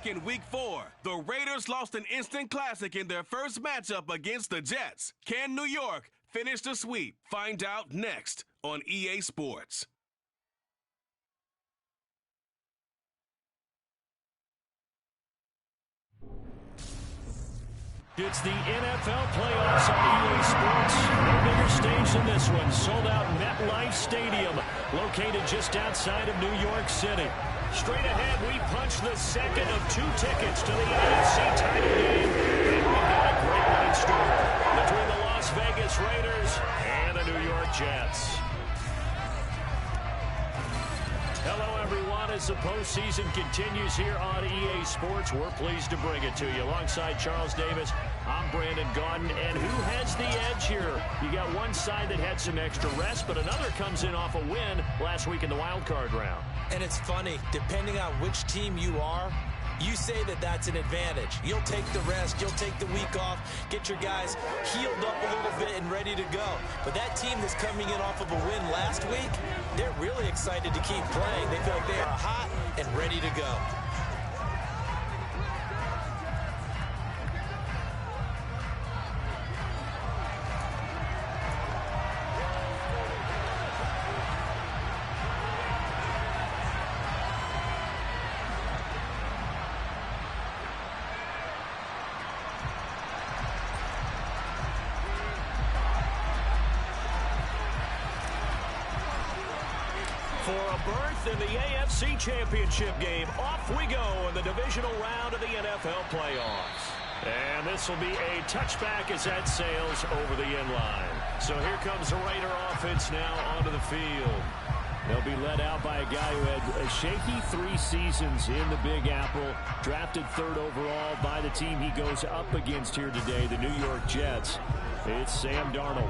in Week 4. The Raiders lost an instant classic in their first matchup against the Jets. Can New York finish the sweep? Find out next on EA Sports. It's the NFL playoffs on EA Sports. No bigger stage than this one. Sold out MetLife Stadium, located just outside of New York City. Straight ahead, we punch the second of 2 tickets to the AFC title game. And we've got a great night story between the Las Vegas Raiders and the New York Jets. Hello, everyone. As the postseason continues here on EA Sports, we're pleased to bring it to you. Alongside Charles Davis, I'm Brandon Gaudin. And who has the edge here? You got one side that had some extra rest, but another comes in off a win last week in the wild card round. And it's funny, depending on which team you are, you say that that's an advantage. You'll take the rest, you'll take the week off, get your guys healed up a little bit and ready to go. But that team that's coming in off of a win last week, they're really excited to keep playing. They feel like they are hot and ready to go. For a berth in the AFC Championship game, off we go in the divisional round of the NFL playoffs. And this will be a touchback as that sails over the end line. So here comes the Raider offense now onto the field. They'll be led out by a guy who had a shaky 3 seasons in the Big Apple, drafted 3rd overall by the team he goes up against here today, the New York Jets. It's Sam Darnold.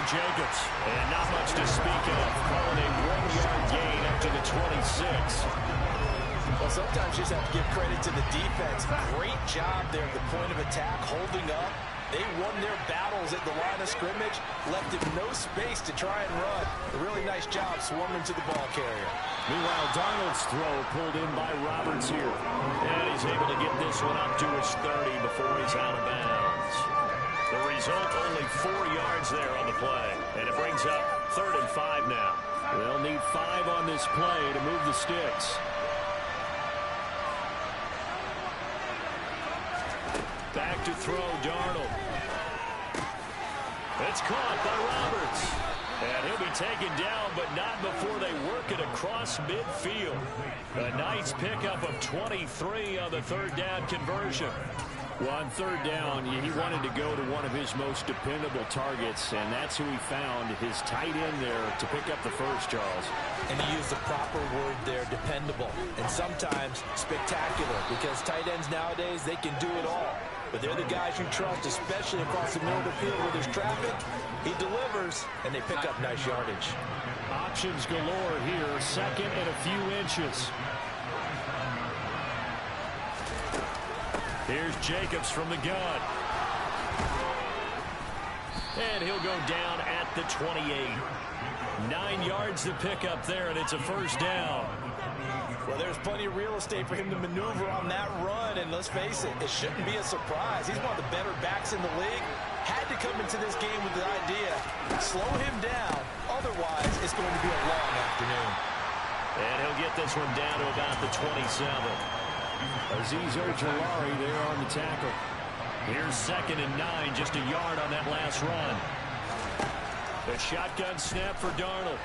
Jacobs, and not much to speak of, calling a 1-yard gain up to the 26. Well, sometimes you just have to give credit to the defense. Great job there at the point of attack, holding up. They won their battles at the line of scrimmage, left him no space to try and run. A really nice job swarming to the ball carrier. Meanwhile, Darnold's throw pulled in by Roberts here. And he's able to get this one up to his 30 before he's out of bounds. The result, only 4 yards there on the play. And it brings up 3rd and 5 now. They'll need 5 on this play to move the sticks. Back to throw, Darnold. It's caught by Roberts. And he'll be taken down, but not before they work it across midfield. A nice pickup of 23 on the 3rd down conversion. Well, on 3rd down, he wanted to go to one of his most dependable targets, and that's who he found, his tight end there, to pick up the first, Charles. And he used the proper word there, dependable, and sometimes spectacular, because tight ends nowadays, they can do it all. But they're the guys you trust, especially across the middle of the field where there's traffic. He delivers, and they pick up nice yardage. Options galore here, 2nd and a few inches. Here's Jacobs from the gun. And he'll go down at the 28. 9 yards to pick up there, and it's a 1st down. Well, there's plenty of real estate for him to maneuver on that run, and let's face it, it shouldn't be a surprise. He's one of the better backs in the league. had to come into this game with the idea, slow him down, otherwise it's going to be a long afternoon. And he'll get this one down to about the 27. Azeez Ojulari there on the tackle. Here's 2nd and 9, just a yard on that last run. The shotgun snap for Darnold.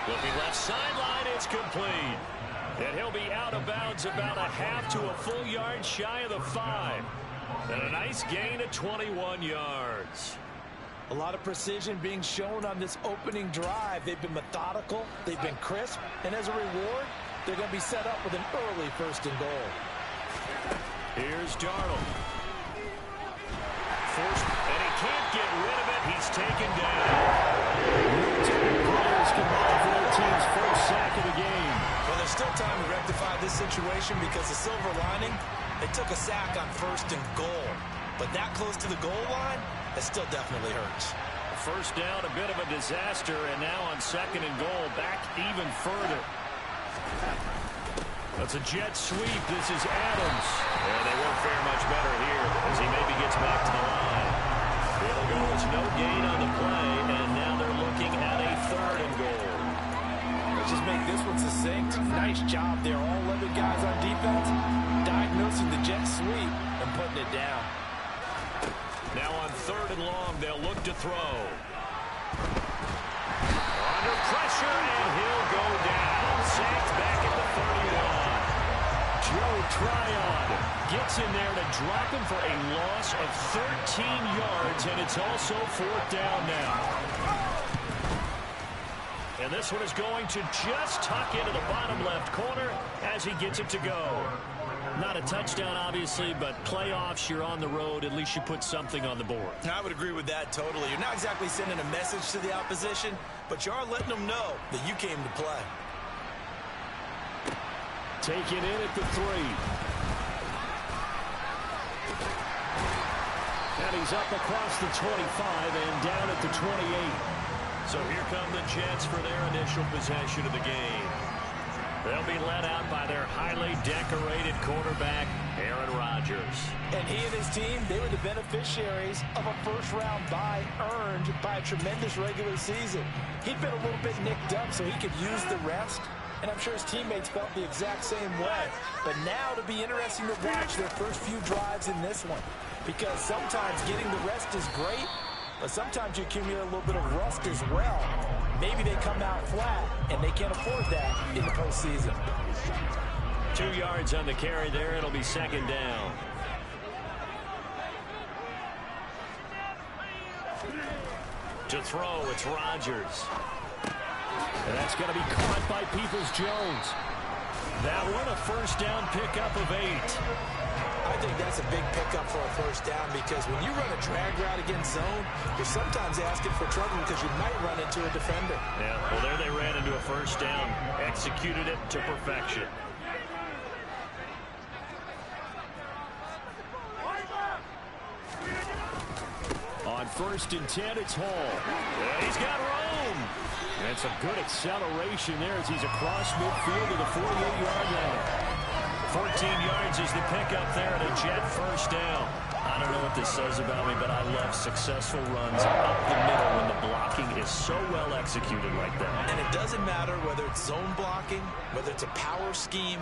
Looking left sideline, it's complete. And he'll be out of bounds about a half to a full yard shy of the 5. And a nice gain of 21 yards. A lot of precision being shown on this opening drive. They've been methodical, they've been crisp, and as a reward, they're going to be set up with an early 1st and goal. Here's Darnold. Forced, and he can't get rid of it. He's taken down. Players combined for their team's first sack of the game. Well, there's still time to rectify this situation because the silver lining, they took a sack on 1st and goal. But that close to the goal line, it still definitely hurts. First down, a bit of a disaster, and now on 2nd and goal, back even further. That's a jet sweep. This is Adams. And they won't fare much better here as he maybe gets back to the line. It'll go as no gain on the play, and now they're looking at a 3rd and goal. Let's just make this one succinct. Nice job there. All 11 guys on defense diagnosing the jet sweep and putting it down. Now on 3rd and long, they'll look to throw. Under pressure, and he'll go down. Sacked back at the 31. Joe Tryon gets in there to drop him for a loss of 13 yards, and it's also 4th down now. And this one is going to just tuck into the bottom left corner as he gets it to go. Not a touchdown, obviously, but playoffs, you're on the road. At least you put something on the board. I would agree with that totally. You're not exactly sending a message to the opposition, but you are letting them know that you came to play. Taken in at the 3. And he's up across the 25 and down at the 28. So here come the Jets for their initial possession of the game. They'll be led out by their highly decorated quarterback, Aaron Rodgers. And he and his team, they were the beneficiaries of a first-round bye earned by a tremendous regular season. He'd been a little bit nicked up so he could use the rest, and I'm sure his teammates felt the exact same way. But now it'll be interesting to watch their first few drives in this one, because sometimes getting the rest is great, but sometimes you accumulate a little bit of rust as well. Maybe they come out flat, and they can't afford that in the postseason. 2 yards on the carry there. It'll be 2nd down. To throw, it's Rodgers. And that's going to be caught by Peoples-Jones. That one, a first down pickup of 8. I think that's a big pickup for a first down because when you run a drag route against zone, you're sometimes asking for trouble because you might run into a defender. Yeah, well, there they ran into a first down. Executed it to perfection. On 1st and 10, it's Hall. And he's got room. And some good acceleration there as he's across midfield to the 48-yard line. 14 yards is the pickup there and a Jet first down. I don't know what this says about me, but I love successful runs up the middle when the blocking is so well executed like that. And it doesn't matter whether it's zone blocking, whether it's a power scheme.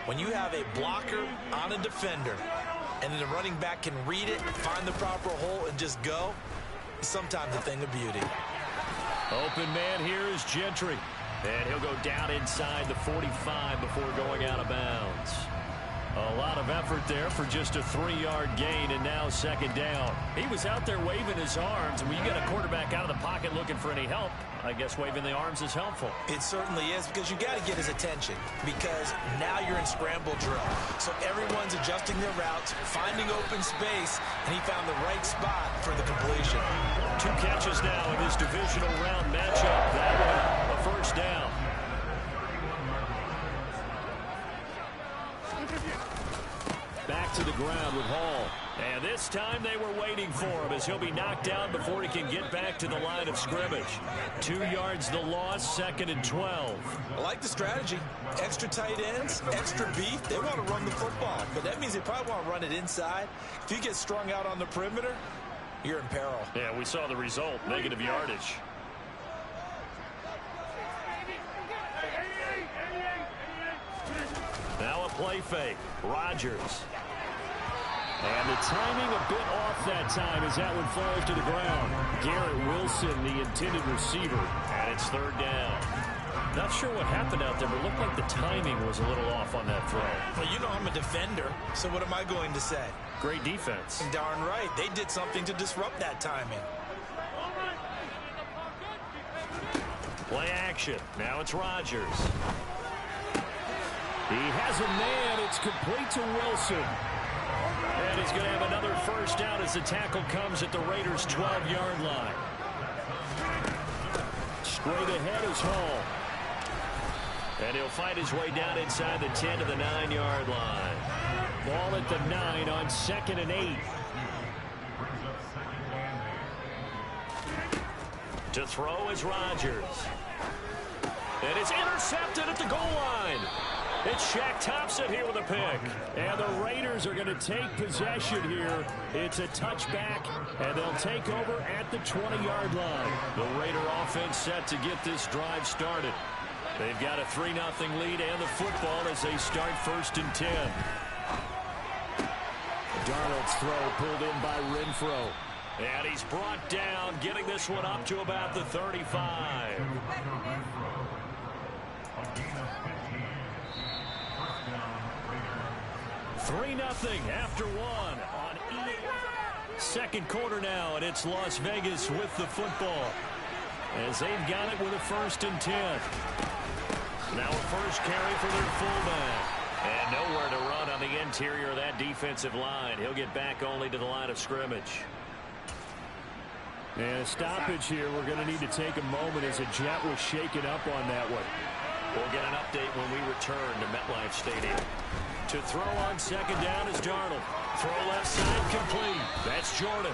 When you have a blocker on a defender and then the running back can read it, find the proper hole, and just go, it's sometimes a thing of beauty. Open man here is Gentry. And he'll go down inside the 45 before going out of bounds. A lot of effort there for just a 3-yard gain, and now 2nd down. He was out there waving his arms, and when you get a quarterback out of the pocket looking for any help, I guess waving the arms is helpful. It certainly is, because you got to get his attention, because now you're in scramble drill. So everyone's adjusting their routes, finding open space, and he found the right spot for the completion. 2 catches now in this divisional round matchup. That one, a first down. Back to the ground with Hall. And this time they were waiting for him as he'll be knocked down before he can get back to the line of scrimmage. 2 yards the loss, 2nd and 12. I like the strategy. Extra tight ends, extra beef. They want to run the football, but that means they probably want to run it inside. If you get strung out on the perimeter, you're in peril. Yeah, we saw the result, negative yardage. Now a play fake. Rodgers. And the timing a bit off that time as that one falls to the ground. Garrett Wilson, the intended receiver. And it's third down. Not sure what happened out there, but it looked like the timing was a little off on that throw. Well, you know I'm a defender, so what am I going to say? Great defense. Darn right. They did something to disrupt that timing. Play action. Now it's Rodgers. He has a man. It's complete to Wilson. And he's going to have another first down as the tackle comes at the Raiders' 12-yard line. Straight ahead is Hall. And he'll find his way down inside the 10 to the 9-yard line. Ball at the 9 on 2nd and 8. To throw is Rodgers. And it's intercepted at the goal line. It's Shaq Thompson here with a pick. And the Raiders are going to take possession here. It's a touchback, and they'll take over at the 20-yard line. The Raider offense set to get this drive started. They've got a 3-0 lead and the football as they start 1st and 10. Darnold's throw pulled in by Renfro. And he's brought down, getting this one up to about the 35. Three 0 after one on EA. Second quarter now, and it's Las Vegas with the football as they've got it with a 1st and 10. Now a first carry for their fullback. And nowhere to run on the interior of that defensive line. He'll get back only to the line of scrimmage. And a stoppage here. We're going to need to take a moment as a Jet was shaken up on that one. We'll get an update when we return to MetLife Stadium. To throw on 2nd down is Darnold. Throw left side complete. That's Jordan.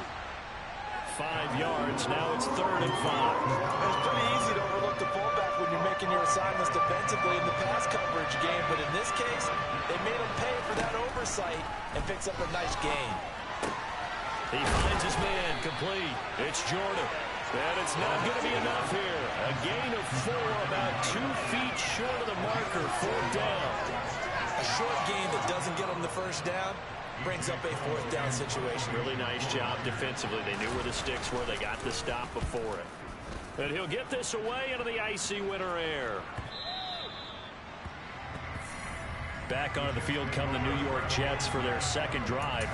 5 yards. Now it's 3rd and 5. It's pretty easy to overlook the fullback when you're making your assignments defensively in the pass coverage game. But in this case, they made him pay for that oversight and picks up a nice gain. He finds his man complete. It's Jordan. And it's not going to be enough here. A gain of 4, about 2 feet short of the marker. 4th down. A short gain that doesn't get them the first down brings up a 4th down situation. Really nice job defensively. They knew where the sticks were. They got the stop before it. And he'll get this away into the icy winter air. Back onto the field come the New York Jets for their 2nd drive.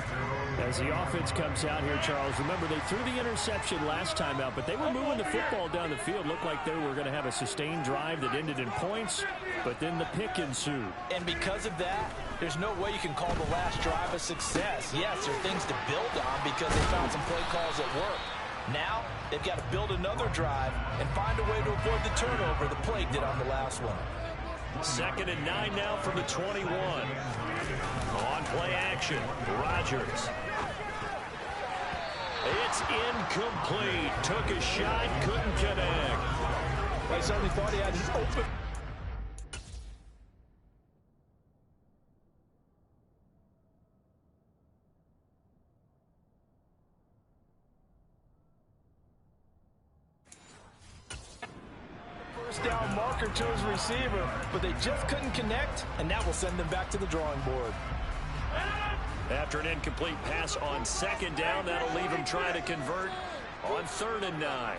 As the offense comes out here, Charles, remember they threw the interception last time out, but they were moving the football down the field. Looked like they were going to have a sustained drive that ended in points, but then the pick ensued. And because of that, there's no way you can call the last drive a success. Yes, there are things to build on because they found some play calls that work. Now, they've got to build another drive and find a way to avoid the turnover the play did on the last one. 2nd and 9 now from the 21. On play action, Rodgers. It's incomplete. Took a shot, couldn't connect. I certainly thought he had his open. First down marker to his receiver, but they just couldn't connect, and that will send them back to the drawing board. After an incomplete pass on 2nd down, that'll leave him trying to convert on 3rd and 9.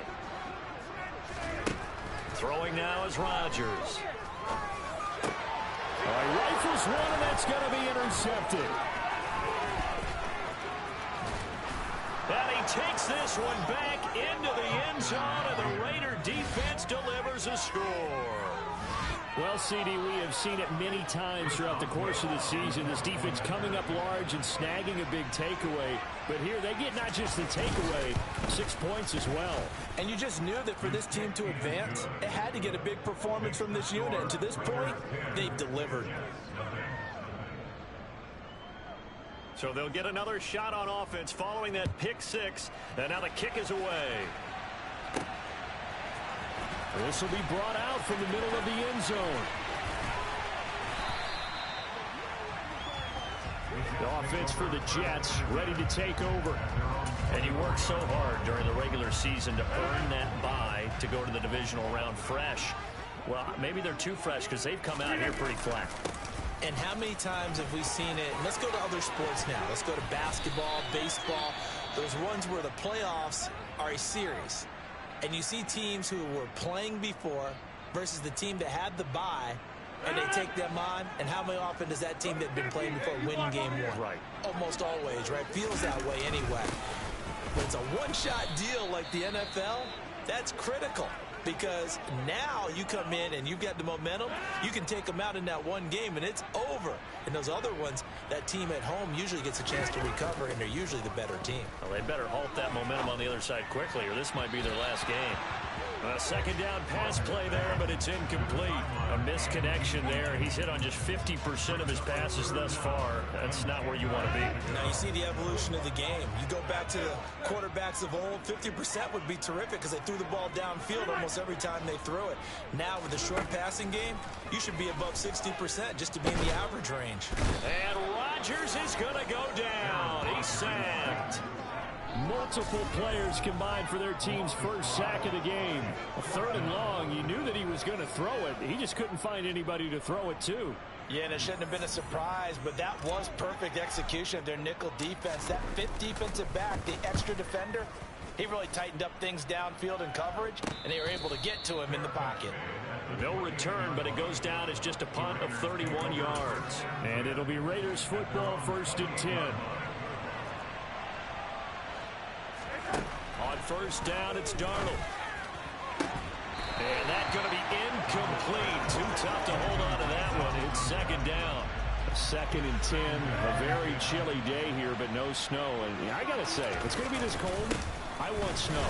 Throwing now is Rodgers. All right, rifles one, and that's going to be intercepted. And he takes this one back into the end zone, and the Raider defense delivers a score. Well, CD, we have seen it many times throughout the course of the season. This defense coming up large and snagging a big takeaway. But here they get not just the takeaway, 6 points as well. And you just knew that for this team to advance, it had to get a big performance from this unit. And to this point, they've delivered. So they'll get another shot on offense following that pick 6. And now the kick is away. This will be brought out from the middle of the end zone. The offense for the Jets ready to take over. And you work so hard during the regular season to earn that bye to go to the divisional round fresh. Well, maybe they're too fresh because they've come out here pretty flat. And how many times have we seen it? Let's go to other sports now. Let's go to basketball, baseball, those ones where the playoffs are a series. And you see teams who were playing before versus the team that had the bye, and they take them on. And how many often does that team that had been playing before win game one? Right. Almost always, right? Feels that way anyway. When it's a one-shot deal like the NFL, that's critical. Because now you come in and you get the momentum, you can take them out in that one game and it's over. And those other ones, that team at home usually gets a chance to recover, and they're usually the better team. Well, they better halt that momentum on the other side quickly, or this might be their last game. A second down pass play there, but it's incomplete. A misconnection there. He's hit on just 50% of his passes thus far. That's not where you want to be. Now you see the evolution of the game. You go back to the quarterbacks of old, 50% would be terrific because they threw the ball downfield almost every time they threw it. Now with the short passing game, you should be above 60% just to be in the average range. And Rodgers is going to go down. He's sacked. Multiple players combined for their team's first sack of the game. A 3rd and long, you knew that he was going to throw it. He just couldn't find anybody to throw it to. Yeah, and it shouldn't have been a surprise, but that was perfect execution of their nickel defense. That 5th defensive back, the extra defender, he really tightened up things downfield in coverage, and they were able to get to him in the pocket. No return, but it goes down as just a punt of 31 yards. And it'll be Raiders football, 1st and 10. On 1st down, it's Darnold. And that's going to be incomplete. Too tough to hold on to that one. It's 2nd down. 2nd and 10. A very chilly day here, but no snow. And I got to say, if it's going to be this cold, I want snow.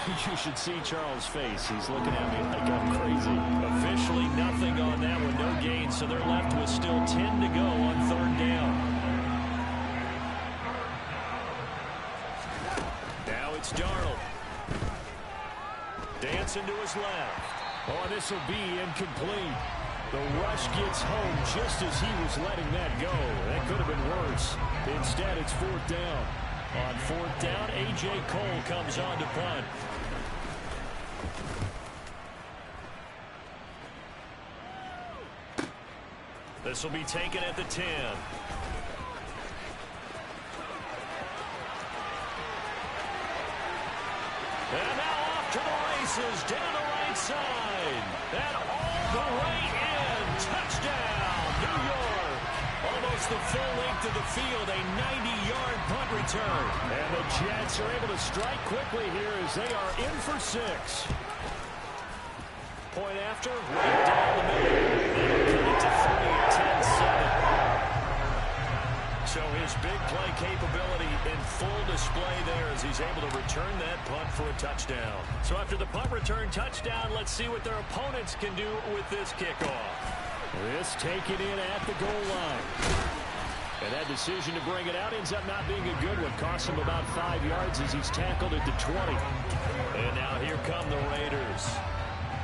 You should see Charles' face. He's looking at me like I'm crazy. Officially nothing on that one. No gain, so they're left with still 10 to go on 3rd down. It's Darnold. Dancing to his left. Oh, this will be incomplete. The rush gets home just as he was letting that go. That could have been worse. Instead, it's 4th down. On 4th down, A.J. Cole comes on to punt. This will be taken at the 10. And now off to the races, down the right side. And all the way in. Touchdown, New York. Almost the full length of the field, a 90-yard punt return. And the Jets are able to strike quickly here as they are in for 6. Point after, right down the middle. They'll cut it to 3, 10-7. So his big play capability in full display there as he's able to return that punt for a touchdown. So after the punt return touchdown, let's see what their opponents can do with this kickoff. This taken in at the goal line. And that decision to bring it out ends up not being a good one. Cost him about 5 yards as he's tackled at the 20. And now here come the Raiders.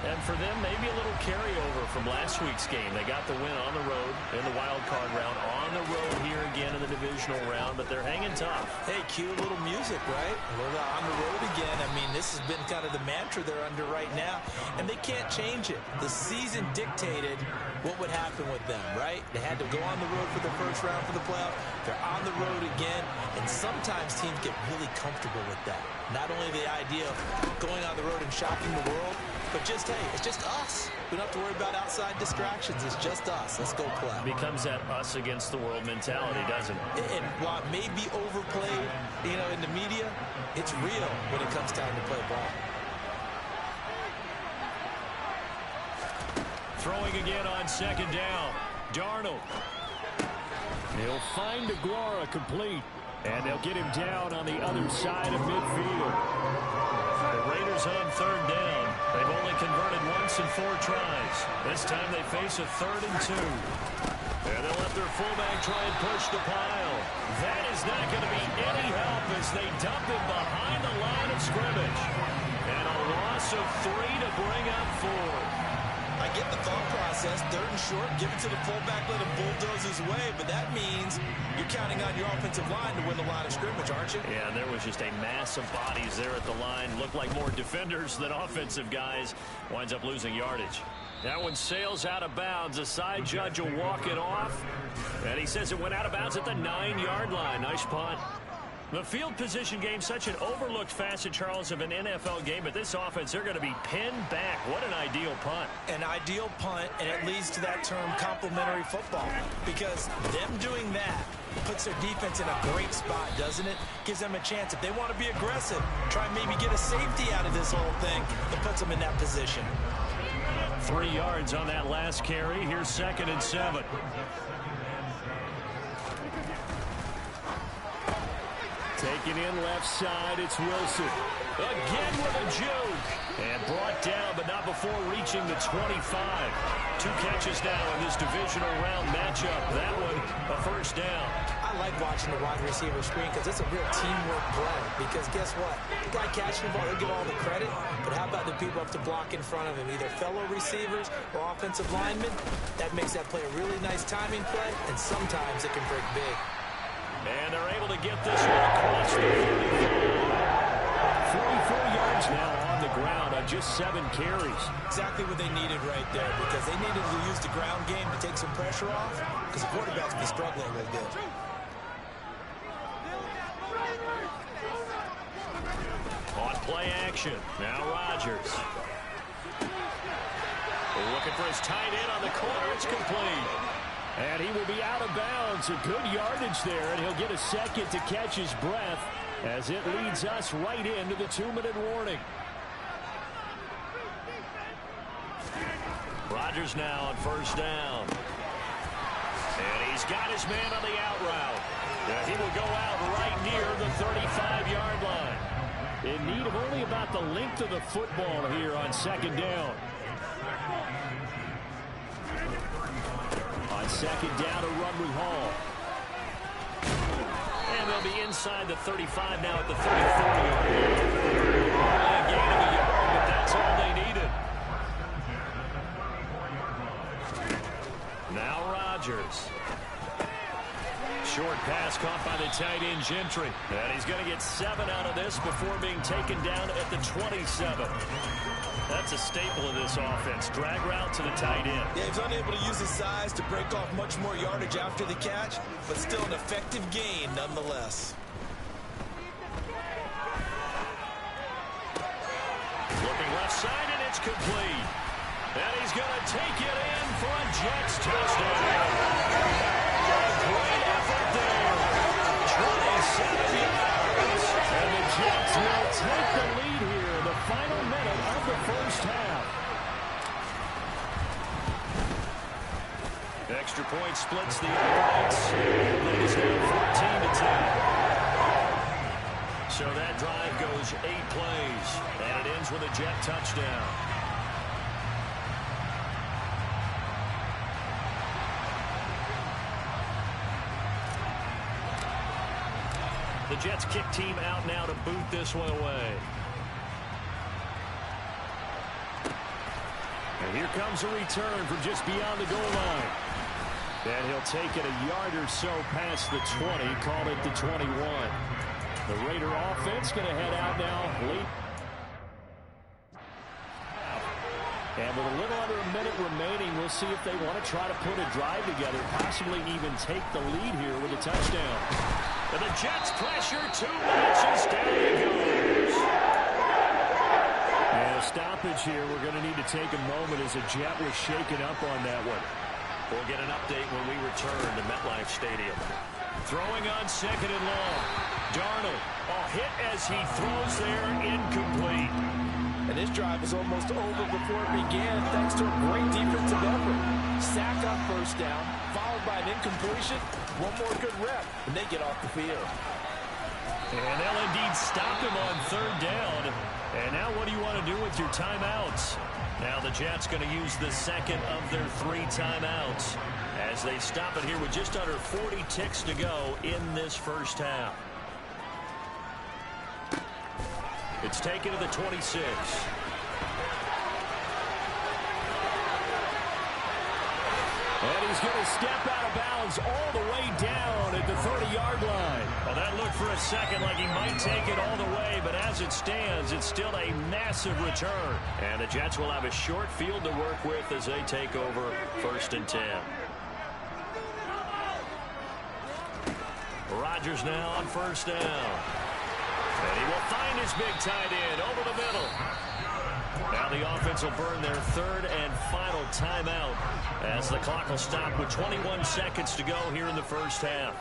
And for them, maybe a little carryover from last week's game. They got the win on the road in the wild card round, on the road here again in the divisional round, but they're hanging tough. Hey, cue a little music, right? A little on the road again. I mean, this has been kind of the mantra they're under right now, and they can't change it. The season dictated what would happen with them, right? They had to go on the road for the first round for the playoff. They're on the road again, and sometimes teams get really comfortable with that. Not only the idea of going on the road and shocking the world, but just, hey, it's just us. We don't have to worry about outside distractions. It's just us. Let's go play. It becomes that us against the world mentality, doesn't it? And while it may be overplayed, in the media, it's real when it comes time to play ball. Throwing again on 2nd down. Darnold. He'll find Aguara complete. And they'll get him down on the other side of midfield. The Raiders on 3rd down. They've only converted once in 4 tries. This time they face a 3rd and 2. And they'll let their fullback try and push the pile. That is not going to be any help as they dump him behind the line of scrimmage. And a loss of 3 to bring up 4. I get the thought process. 3rd and short, give it to the fullback, let him bulldoze his way. But that means you're counting on your offensive line to win the line of scrimmage, aren't you? Yeah, and there was just a mass of bodies there at the line. Looked like more defenders than offensive guys. Winds up losing yardage. That one sails out of bounds. A side judge will walk it off. And he says it went out of bounds at the 9-yard line. Nice punt. The field position game, such an overlooked facet, Charles, of an NFL game. But this offense, they're going to be pinned back. What an ideal punt. An ideal punt, and it leads to that term complementary football. Because them doing that puts their defense in a great spot, doesn't it? Gives them a chance. If they want to be aggressive, try and maybe get a safety out of this whole thing, it puts them in that position. 3 yards on that last carry. Here's 2nd and 7. Taking in left side, it's Wilson. Again with a juke. And brought down, but not before reaching the 25. 2 catches now in this divisional round matchup. That one, a first down. I like watching the wide receiver screen because it's a real teamwork play. Because guess what? The guy catching the ball, he'll get all the credit. But how about the people up to block in front of him? Either fellow receivers or offensive linemen. That makes that play a really nice timing play. And sometimes it can break big. And they're able to get this one across the 44 yards now on the ground on just 7 carries. Exactly what they needed right there, because they needed to use the ground game to take some pressure off, because the quarterback's been struggling a little bit. On play action. Now Rodgers. Looking for his tight end on the corner. It's complete. And he will be out of bounds. A good yardage there, and he'll get a second to catch his breath as it leads us right into the 2-minute warning. Rodgers now on first down. And he's got his man on the out route. Yeah, he will go out right near the 35-yard line. In need of only about the length of the football here on 2nd down. On 2nd down, a run with Hall. And they'll be inside the 35 now at the 34-yard line. A gain of a yard, but that's all they needed. Now Rodgers. Short pass caught by the tight end Gentry. And he's going to get 7 out of this before being taken down at the 27. That's a staple of this offense. Drag route to the tight end. Yeah, he's unable to use his size to break off much more yardage after the catch, but still an effective gain nonetheless. Looking left side, and it's complete. And he's going to take it in for a Jets touchdown. Great effort there. 27 yards. And the Jets will take the lead here in the final minute of the first half. Extra point splits the uprights. It is now 14-10. So that drive goes 8 plays. And it ends with a Jet touchdown. The Jets kick team out now to boot this one away. And here comes a return from just beyond the goal line. And he'll take it a yard or so past the 20, call it the 21. The Raider offense going to head out now late. And with a little under a minute remaining, we'll see if they want to try to put a drive together, possibly even take the lead here with a touchdown. And the Jets pressure 2 matches. Down he goes. And a stoppage here. We're going to need to take a moment as a Jet was shaken up on that one. We'll get an update when we return to MetLife Stadium. Throwing on 2nd and long. Darnold, a hit as he throws there, incomplete. And this drive was almost over before it began, thanks to a great defensive effort. Sack on first down, followed by an incompletion. One more good rep, and they get off the field. And they'll indeed stop him on 3rd down. And now what do you want to do with your timeouts? Now the Jets going to use the second of their 3 timeouts as they stop it here with just under 40 ticks to go in this first half. It's taken to the 26. And he's going to step out of bounds all the way down at the 30-yard line. Well, that looked for a second like he might take it all the way, but as it stands, it's still a massive return. And the Jets will have a short field to work with as they take over 1st and 10. Rodgers now on 1st down. And he will find his big tight end over the middle. Now the offense will burn their 3rd and final timeout as the clock will stop with 21 seconds to go here in the first half.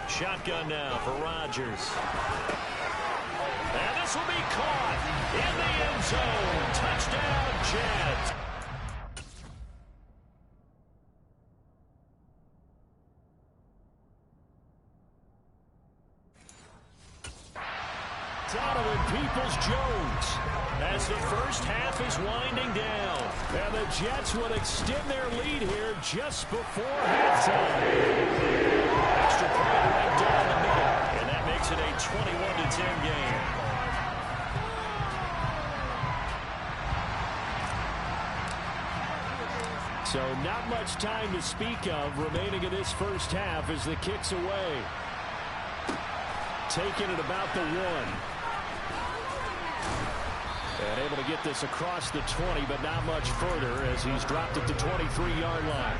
Shotgun now for Rodgers. And this will be caught in the end zone. Touchdown, Jets. Donovan Peoples-Jones as the first half is winding down. And the Jets will extend their lead here just before halftime. Extra point right down the middle. And that makes it a 21-10 game. So not much time to speak of remaining in this first half as the kick's away. Taking it about the 1. And able to get this across the 20, but not much further as he's dropped at the 23-yard line.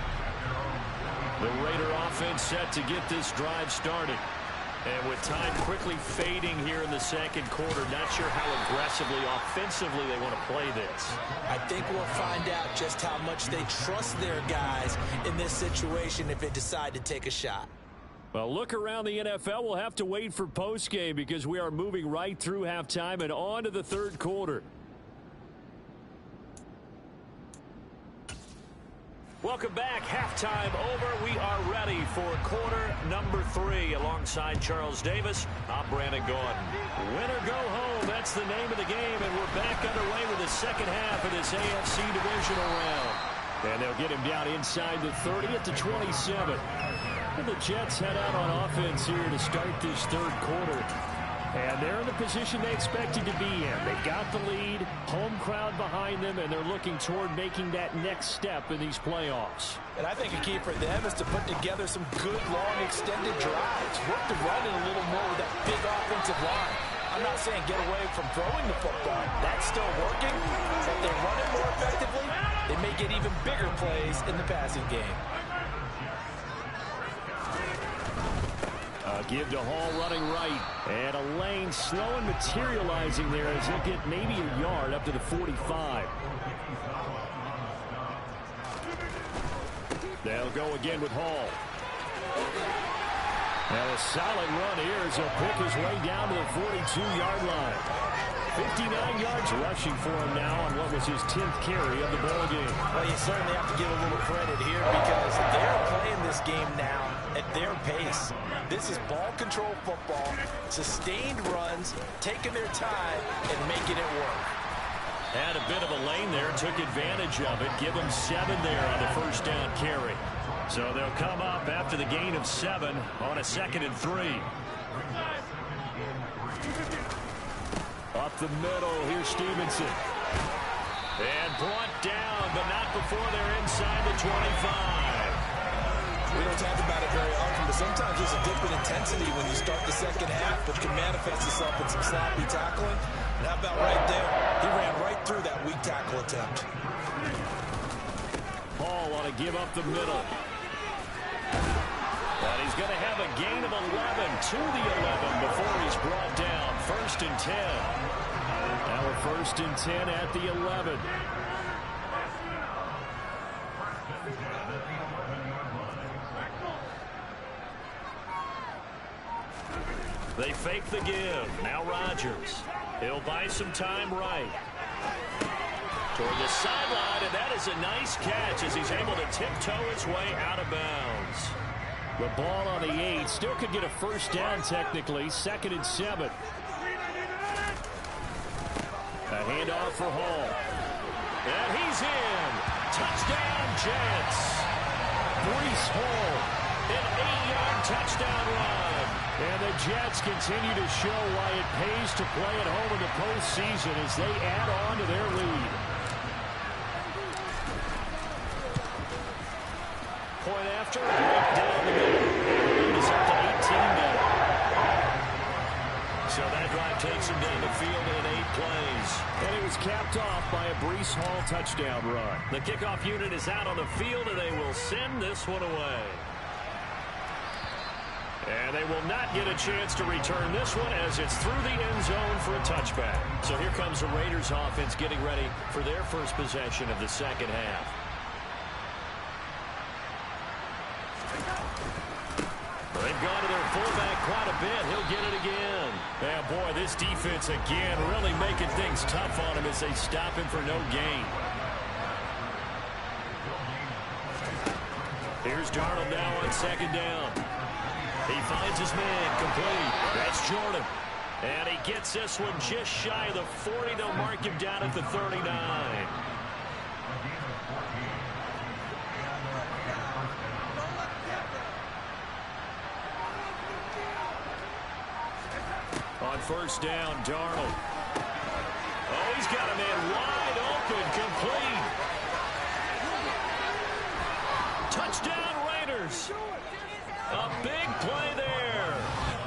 The Raider offense set to get this drive started. And with time quickly fading here in the second quarter, not sure how aggressively, offensively they want to play this. I think we'll find out just how much they trust their guys in this situation if they decide to take a shot. Well, look around the NFL. We'll have to wait for postgame because we are moving right through halftime and on to the third quarter. Welcome back. Halftime over. We are ready for quarter number 3. Alongside Charles Davis, I'm Brandon Gordon. Win or go home. That's the name of the game, and we're back underway with the second half of this AFC divisional round. And they'll get him down inside the 30 at the 27. And the Jets head out on offense here to start this third quarter. And they're in the position they expected to be in. They got the lead, home crowd behind them, and they're looking toward making that next step in these playoffs. And I think a key for them is to put together some good, long, extended drives. Work the run in a little more with that big offensive line. I'm not saying get away from throwing the football. That's still working. But if they run it more effectively, they may get even bigger plays in the passing game. Give to Hall running right. And a lane slow and materializing there as he'll get maybe a yard up to the 45. They'll go again with Hall. Now a solid run here as he'll pick his way down to the 42-yard line. 59 yards rushing for him now on what was his 10th carry of the ball game. Well, you certainly have to give a little credit here because they're playing this game now at their pace. This is ball control football, sustained runs, taking their time and making it work. Had a bit of a lane there, took advantage of it. Give them 7 there on the first down carry. So they'll come up after the gain of 7 on a 2nd and 3. Up the middle, here's Stevenson. And brought down, but not before they're inside the 25. We don't talk about it very often, but sometimes there's a dip in intensity when you start the second half, which can manifest itself in some sloppy tackling. And how about right there? He ran right through that weak tackle attempt. Hall on a give up the middle. But he's going to have a gain of 11 to the 11 before he's brought down. 1st and 10. Now we're 1st and 10 at the 11. They fake the give. Now Rodgers. He'll buy some time right. Toward the sideline, and that is a nice catch as he's able to tiptoe his way out of bounds. The ball on the 8. Still could get a first down technically. 2nd and 7. A handoff for Hall. And he's in. Touchdown, Jets. Breece Hall. An 8-yard touchdown run. And the Jets continue to show why it pays to play at home in the postseason as they add on to their lead. after, right down the middle. Lead is up to 18 now. So that drive takes him down the field in 8 plays. And it was capped off by a Breece Hall touchdown run. The kickoff unit is out on the field, and they will send this one away. And they will not get a chance to return this one as it's through the end zone for a touchback. So here comes the Raiders offense getting ready for their first possession of the second half. They've gone to their fullback quite a bit. He'll get it again. Yeah, boy, this defense again really making things tough on him as they stop him for no gain. Here's Darnold now on second down. He finds his man, complete. That's Jordan. And he gets this one just shy of the 40. They'll mark him down at the 39. On first down, Darnold. Oh, he's got a man wide open, complete. Touchdown, Raiders. A big play there.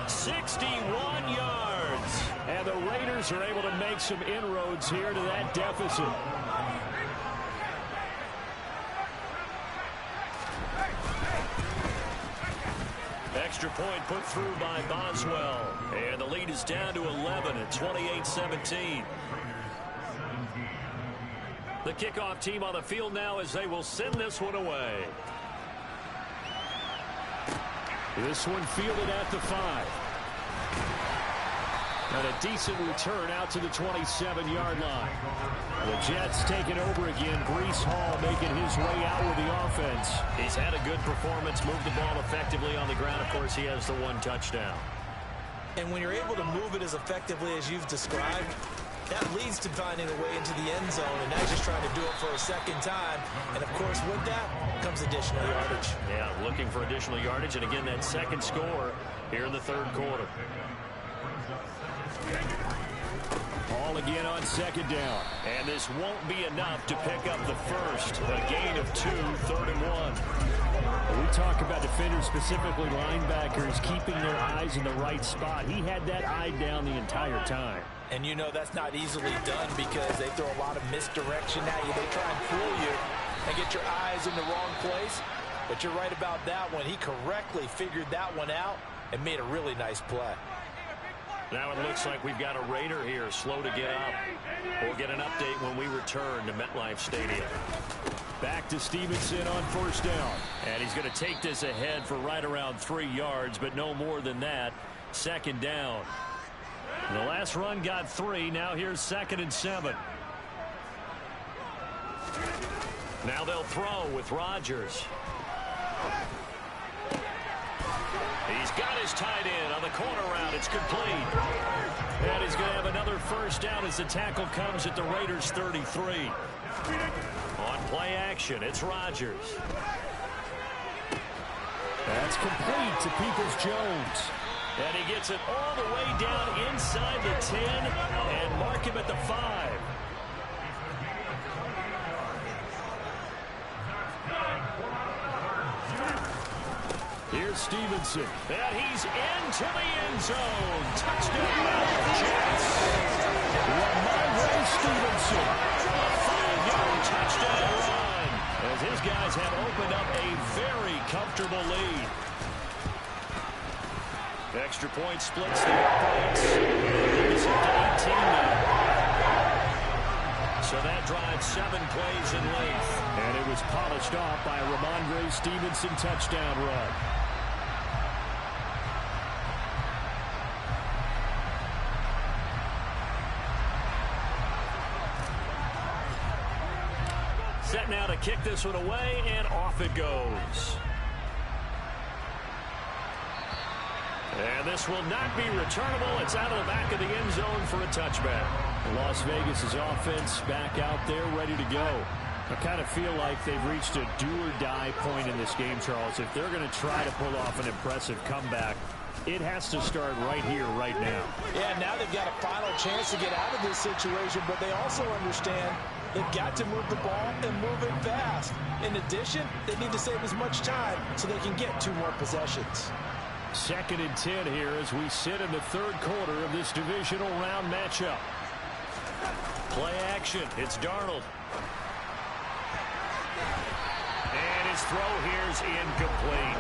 61 yards. And the Raiders are able to make some inroads here to that deficit. Extra point put through by Boswell. And the lead is down to 11 at 28-17. The kickoff team on the field now as they will send this one away. This one fielded at the 5. And a decent return out to the 27-yard line. The Jets taking over again. Breece Hall making his way out with the offense. He's had a good performance, moved the ball effectively on the ground. Of course, he has the 1 touchdown. And when you're able to move it as effectively as you've described, that leads to finding a way into the end zone, and not just trying to do it for a second time. And, of course, with that comes additional yardage. Yeah, looking for additional yardage. And, again, that second score here in the third quarter. Ball again on second down. And this won't be enough to pick up the first. A gain of 2, 3rd and 1. We talk about defenders, specifically linebackers, keeping their eyes in the right spot. He had that eye down the entire time. And you know that's not easily done because they throw a lot of misdirection at you. They try and fool you and get your eyes in the wrong place. But you're right about that one. He correctly figured that one out and made a really nice play. Now it looks like we've got a Raider here slow to get up. We'll get an update when we return to MetLife Stadium. Back to Stevenson on first down. And he's going to take this ahead for right around 3 yards, but no more than that. Second down. The last run got 3. Now here's 2nd and 7. Now they'll throw with Rodgers. He's got his tight end on the corner route. It's complete. And he's going to have another first down as the tackle comes at the Raiders' 33. On play action, it's Rodgers. That's complete to Peoples-Jones. And he gets it all the way down inside the 10 and mark him at the 5. Here's Stevenson. And he's into the end zone. Touchdown, Jets. Ramondre Stevenson. A 5-yard touchdown run. As his guys have opened up a very comfortable lead. Extra point splits the uprights. It's up to 18 now. So that drives 7 plays in length. And it was polished off by a Ramondre Stevenson touchdown run. Set now to kick this one away, and off it goes. And this will not be returnable. It's out of the back of the end zone for a touchback. Las Vegas' offense back out there ready to go. I kind of feel like they've reached a do-or-die point in this game, Charles. If they're going to try to pull off an impressive comeback, it has to start right here, right now. Yeah, now they've got a final chance to get out of this situation, but they also understand They've got to move the ball and move it fast. In addition, they need to save as much time so they can get 2 more possessions. 2nd and 10 here as we sit in the 3rd quarter of this divisional round matchup. Play action. It's Darnold. And his throw here is incomplete.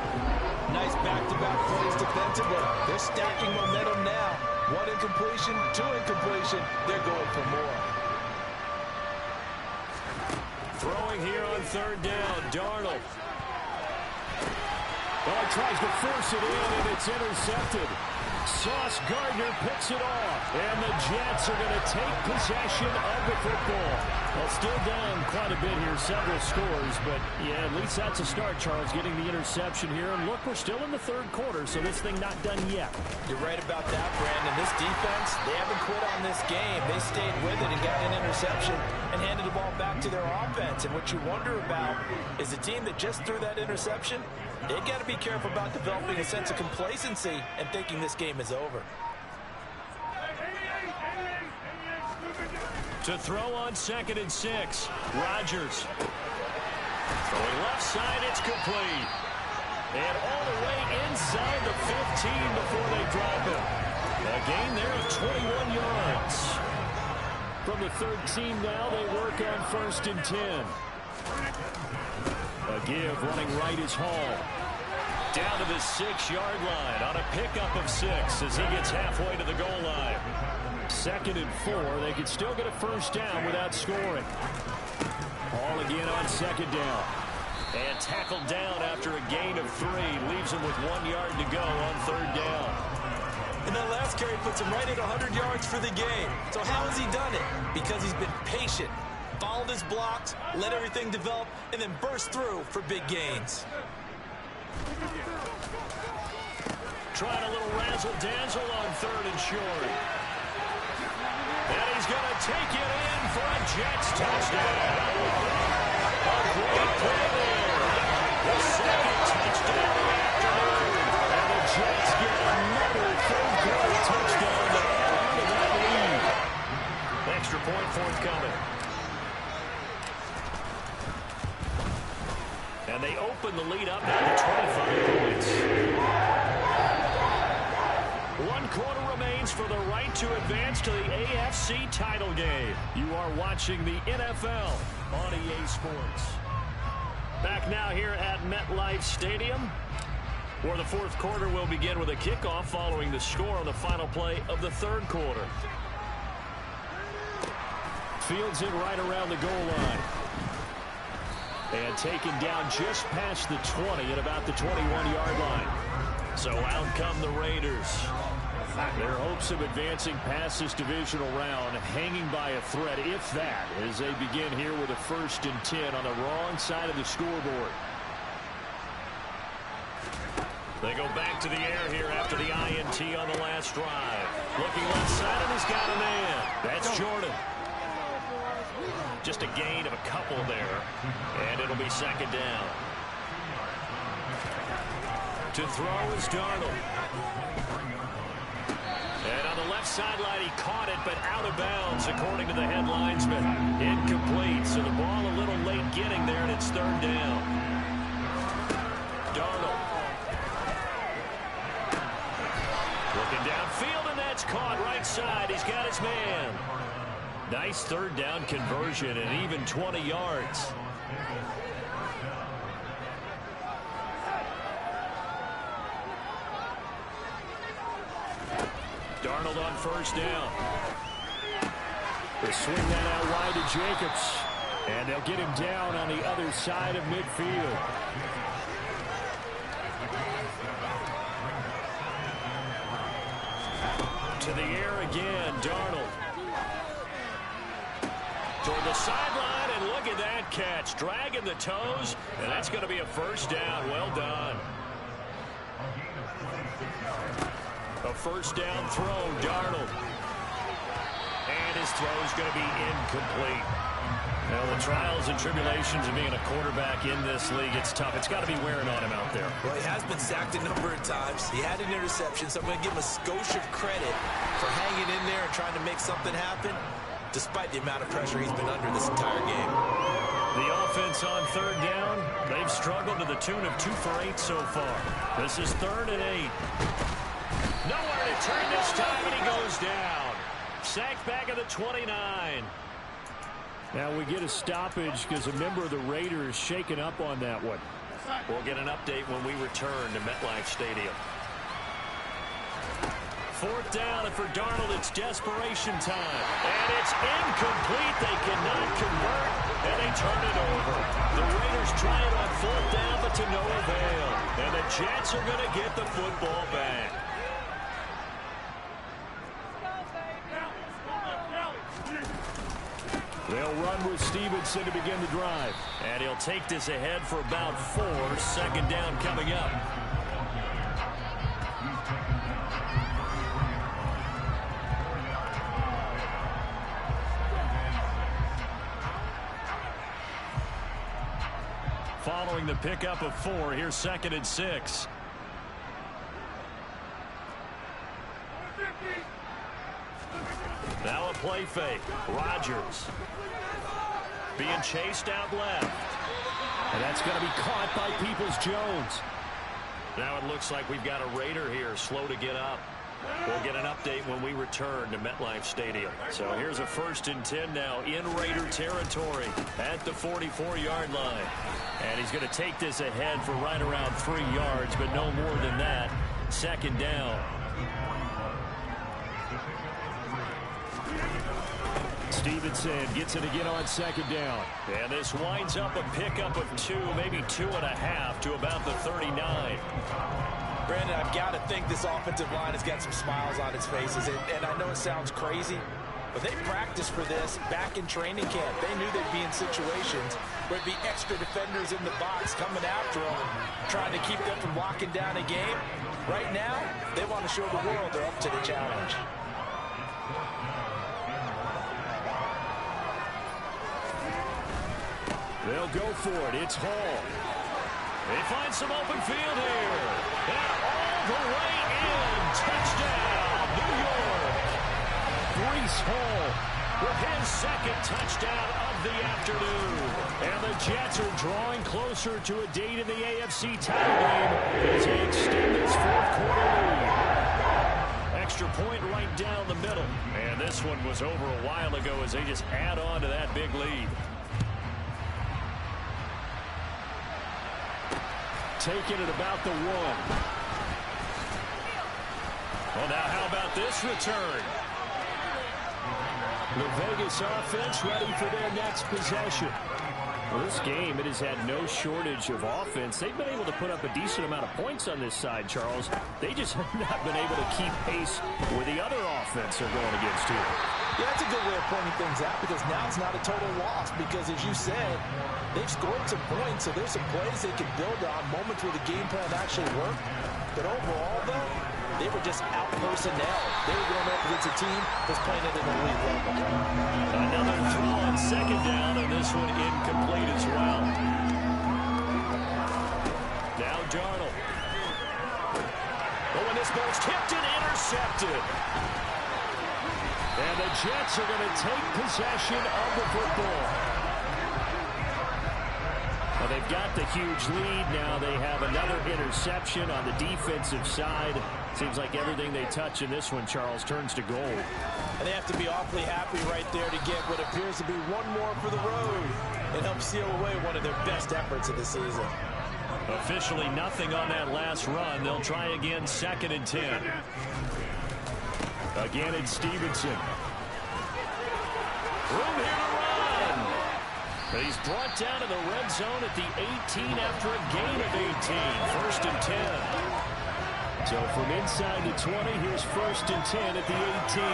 Nice back-to-back plays defensively. They're stacking momentum now. 1 incompletion, 2 incompletion. They're going for more. Throwing here on 3rd down, Darnold. Oh, he tries to force it in, and it's intercepted. Sauce Gardner picks it off, and the Jets are going to take possession of the football. Well, still down quite a bit here, several scores, but yeah, at least that's a start, Charles, getting the interception here. And look, we're still in the 3rd quarter, so this thing not done yet. You're right about that, Brandon. This defense, they haven't quit on this game. They stayed with it and got an interception and handed the ball back to their offense. And what you wonder about is the team that just threw that interception, they've got to be careful about developing a sense of complacency and thinking this game is over. To throw on 2nd and 6, Rodgers. Throwing left side, it's complete. And all the way inside the 15 before they drop it. A gain there of 21 yards. From the 13 now, they work on 1st and 10. A give running right is Hall. Down to the 6-yard line on a pickup of 6 as he gets halfway to the goal line. 2nd and 4. They could still get a 1st down without scoring. Hall again on 2nd down. And tackled down after a gain of 3. Leaves him with 1 yard to go on 3rd down. And that last carry puts him right at 100 yards for the game. So how has he done it? Because he's been patient, followed his blocks, let everything develop, and then burst through for big gains. Trying a little razzle-dazzle on 3rd and short. And he's going to take it in for a Jets touchdown. A great play there. The 2nd touchdown of the afternoon. And the Jets get another 3rd quarter touchdown to add on to that lead. Extra point forthcoming. And they open the lead up now to 25 points. 1 quarter remains for the right to advance to the AFC title game. You are watching the NFL on EA Sports. Back now here at MetLife Stadium, where the 4th quarter will begin with a kickoff following the score on the final play of the 3rd quarter. Fields it right around the goal line. And taken down just past the 20 at about the 21-yard line. So out come the Raiders. Their hopes of advancing past this divisional round hanging by a thread, if that, as they begin here with a 1st and 10 on the wrong side of the scoreboard. They go back to the air here after the INT on the last drive. Looking left side, and he's got a man. That's Jordan. Just a gain of a couple there, and it'll be 2nd down. To throw is Darnold. And on the left sideline, he caught it, but out of bounds, according to the head linesman. Incomplete, so the ball a little late getting there, and it's 3rd down. Darnold. Looking downfield, and that's caught right side. He's got his man. Nice 3rd down conversion, and even 20 yards. Darnold on 1st down. They swing that out wide to Jacobs. And they'll get him down on the other side of midfield. To the air again, Darnold. Toward the sideline, and look at that catch. Dragging the toes, and that's going to be a 1st down. Well done. A 1st down throw, Darnold. And his throw is going to be incomplete. Now, the trials and tribulations of being a quarterback in this league, it's tough. It's got to be wearing on him out there. Well, he has been sacked a number of times. He had an interception, so I'm going to give him a skosh of credit for hanging in there and trying to make something happen. despite the amount of pressure he's been under this entire game. The offense on third down, they've struggled to the tune of 2 for 8 so far. This is 3rd and 8. Nowhere to turn this time, and he goes down. Sacked back at the 29. Now we get a stoppage because a member of the Raiders shaken up on that one. We'll get an update when we return to MetLife Stadium. 4th down, and for Darnold, it's desperation time. And it's incomplete. They cannot convert, and they turn it over. The Raiders try it on 4th down, but to no avail. And the Jets are going to get the football back. They'll run with Stevenson to begin the drive. And he'll take this ahead for about 4. 2nd down coming up. Following the pickup of 4, here's 2nd and 6. Now a play fake. Rodgers being chased out left. And that's going to be caught by Peoples-Jones. Now it looks like we've got a Raider here, slow to get up. We'll get an update when we return to MetLife Stadium. So here's a 1st and 10 now in Raider territory at the 44-yard line. And he's going to take this ahead for right around 3 yards, but no more than that. 2nd down. Stevenson gets it again on 2nd down. And this winds up a pickup of 2, maybe 2.5 to about the 39. Brandon, I've got to think this offensive line has got some smiles on its faces. And I know it sounds crazy, but they practiced for this back in training camp. They knew they'd be in situations where there'd be extra defenders in the box coming after them, trying to keep them from locking down a game. Right now, they want to show the world they're up to the challenge. They'll go for it. It's Hall. They find some open field here. And all the way in. Touchdown, New York. Breece Hall with his 2nd touchdown of the afternoon. And the Jets are drawing closer to a date in the AFC title game as they extend this 4th quarter lead. Extra point right down the middle. And this one was over a while ago as they just add on to that big lead. Taking it about the 1. Well, now how about this return? The Vegas offense ready for their next possession. Well, this game, it has had no shortage of offense. They've been able to put up a decent amount of points on this side, Charles. They just have not been able to keep pace with the other offense they're going against here. Yeah, that's a good way of pointing things out because now it's not a total loss because, as you said, they've scored some points, so there's some plays they can build on, moments where the game plan actually worked. But overall, though, they were just out-personnel. They were going up against a team that's playing at an elite level. Another throw on 2nd down, and this one incomplete as well. Now Darnold. Oh, and this ball's tipped and intercepted. And the Jets are going to take possession of the football. Well, they've got the huge lead. Now they have another interception on the defensive side. Seems like everything they touch in this one, Charles, turns to gold. And they have to be awfully happy right there to get what appears to be one more for the road and help seal away one of their best efforts of the season. Officially nothing on that last run. They'll try again, 2nd and 10. Again, it's Stevenson. Room here to run. He's brought down to the red zone at the 18 after a gain of 18. 1st and 10. So from inside the 20, here's 1st and 10 at the 18.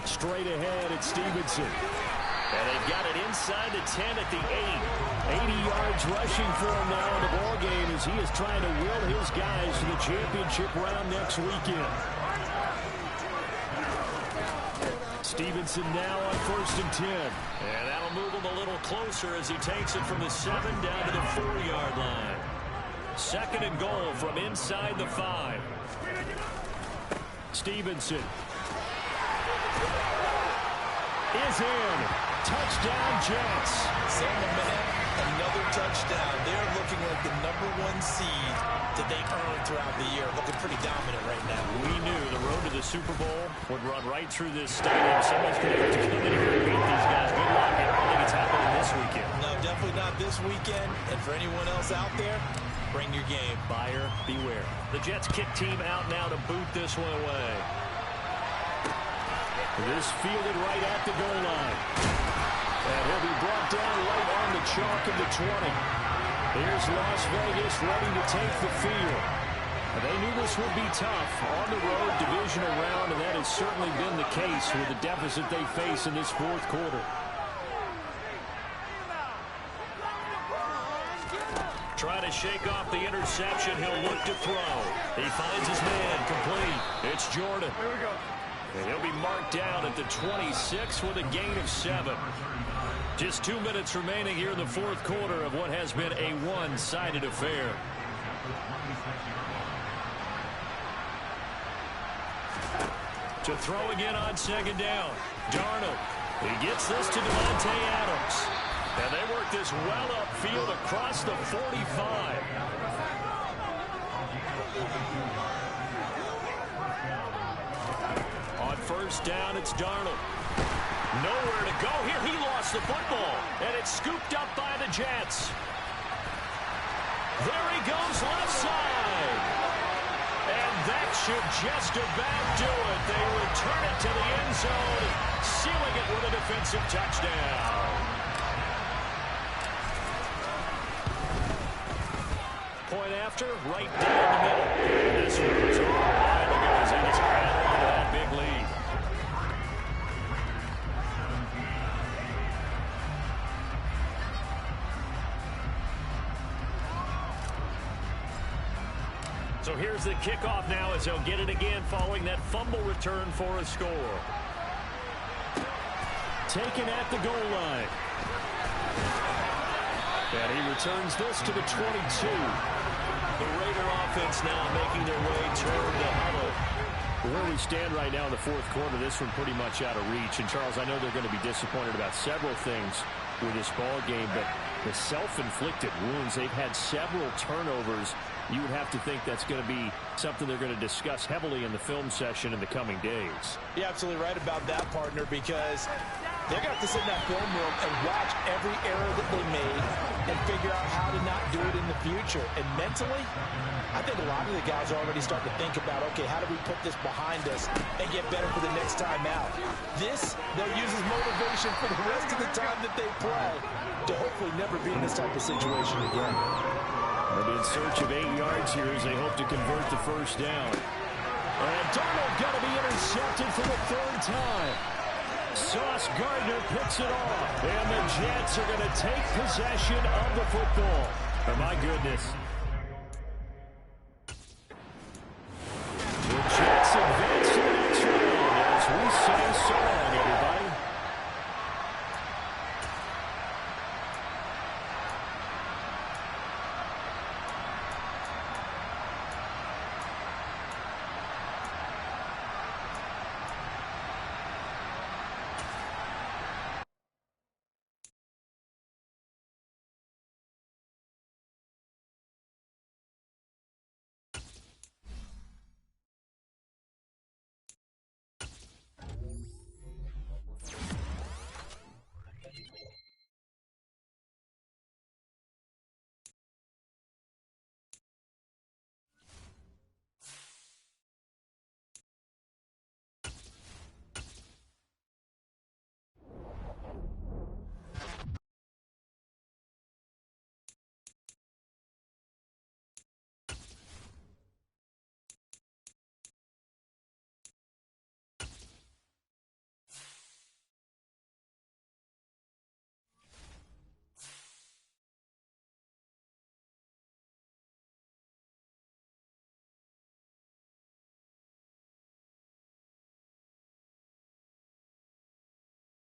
Straight ahead, it's Stevenson. And they've got it inside the 10 at the 8. 80 yards rushing for him now in the ballgame as he is trying to will his guys to the championship round next weekend. Stevenson now on 1st and 10. And that'll move him a little closer as he takes it from the 7 down to the 4-yard line. 2nd and goal from inside the 5. Stevenson. is in. Touchdown, Jets. Sam, man, another touchdown. They're looking like the #1 seed that they earned throughout the year. Looking pretty dominant right now. We knew the road to the Super Bowl would run right through this stadium. Someone's going to have to come in here and beat these guys. Good luck. I don't think it's happening this weekend. No, definitely not this weekend. And for anyone else out there, bring your game. Buyer beware. The Jets kick team out now to boot this one away. This fielded right at the goal line. And he'll be brought down right on the chalk of the 20. Here's Las Vegas ready to take the field. They knew this would be tough on the road divisional round, and that has certainly been the case with the deficit they face in this fourth quarter. Trying to shake off the interception. He'll look to throw. He finds his man complete. It's Jordan. Here we go. And he'll be marked down at the 26 with a gain of 7. Just 2 minutes remaining here in the fourth quarter of what has been a one-sided affair. To throw again on second down. Darnold. He gets this to Devontae Adams. And they work this well upfield across the 45. On first down, it's Darnold. Nowhere to go here. He lost the football. And it's scooped up by the Jets. There he goes left side. And that should just about do it. They return it to the end zone, sealing it with a defensive touchdown. Point after, right down the middle. And this one is all right. Look at his just ran into that big lead. So here's the kickoff now as he'll get it again following that fumble return for a score. Taken at the goal line. And he returns this to the 22. The Raider offense now making their way toward the huddle. Where we stand right now in the fourth quarter, this one pretty much out of reach. And, Charles, I know they're going to be disappointed about several things with this ball game, but the self-inflicted wounds, they've had several turnovers. You would have to think that's going to be something they're going to discuss heavily in the film session in the coming days. You're absolutely right about that, partner, because they're going to have to sit in that film room and watch every error that they made and figure out how to not do it in the future. And mentally, I think a lot of the guys are already starting to think about, okay, how do we put this behind us and get better for the next time out? This, they'll use as motivation for the rest of the time that they play to hopefully never be in this type of situation again. They'll be in search of 8 yards here as they hope to convert the first down. And Darnold going to be intercepted for the 3rd time. Sauce Gardner picks it off. And the Jets are going to take possession of the football. Oh, my goodness.